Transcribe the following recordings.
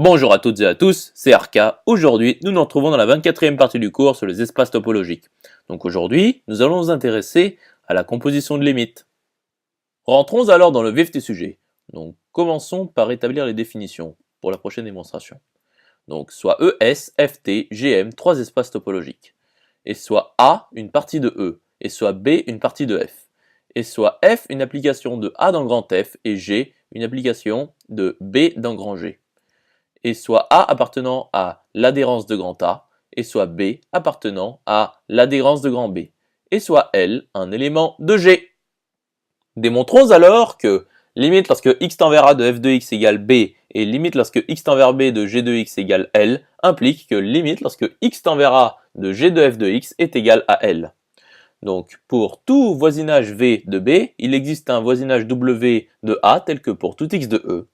Bonjour à toutes et à tous, c'est Arca. Aujourd'hui, nous nous retrouvons dans la 24e partie du cours sur les espaces topologiques. Donc aujourd'hui, nous allons nous intéresser à la composition de limites. Rentrons alors dans le vif du sujet. Donc commençons par établir les définitions pour la prochaine démonstration. Donc soit ES, FT, GM, trois espaces topologiques. Et soit A une partie de E, et soit B une partie de F. Et soit F une application de A dans grand F, et G une application de B dans grand G. Et soit A appartenant à l'adhérence de grand A, et soit B appartenant à l'adhérence de grand B, et soit L un élément de G. Démontrons alors que limite lorsque x tend vers A de f de x égale B et limite lorsque x tend vers B de g de x égale L implique que limite lorsque x tend vers A de g de f de x est égal à L. Donc pour tout voisinage V de B, il existe un voisinage W de A tel que pour tout x de E.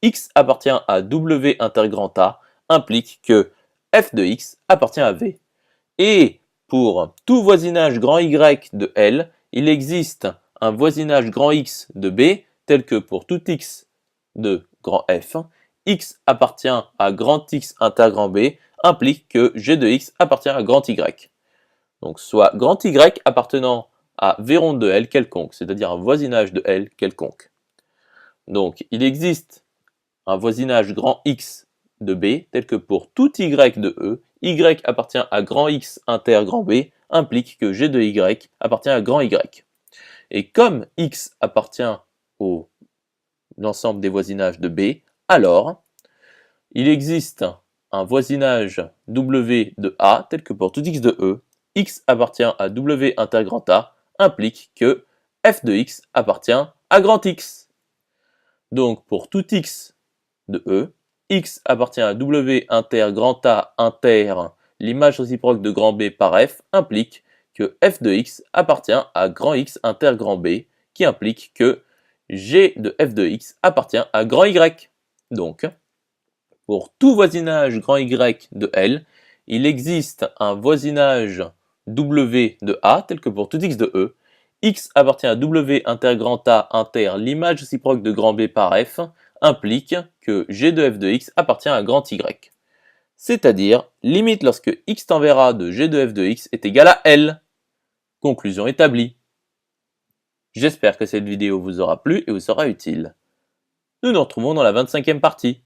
X appartient à W intergrand A implique que f de x appartient à V. Et pour tout voisinage grand Y de L, il existe un voisinage grand X de B tel que pour tout x de grand F, x appartient à grand X intergrand B implique que g de x appartient à grand Y. Donc soit grand Y appartenant à V rond de L quelconque, c'est-à-dire un voisinage de L quelconque. Donc il existe un voisinage grand X de B tel que pour tout Y de E, Y appartient à grand X inter grand B implique que G de Y appartient à grand Y. Et comme X appartient au l'ensemble des voisinages de B, alors il existe un voisinage W de A tel que pour tout X de E, X appartient à W intergrand A implique que f de x appartient à grand X. Donc pour tout X de E, X appartient à W inter grand A inter l'image réciproque de grand B par F implique que f de x appartient à grand X inter grand B qui implique que G de f de x appartient à grand Y. Donc, pour tout voisinage grand Y de L, il existe un voisinage W de A tel que pour tout X de E. X appartient à W inter grand A inter l'image réciproque de grand B par F implique que G de f de x appartient à grand Y. C'est-à-dire, limite lorsque x tend vers A de G de f de x est égal à L. Conclusion établie. J'espère que cette vidéo vous aura plu et vous sera utile. Nous nous retrouvons dans la 25e partie.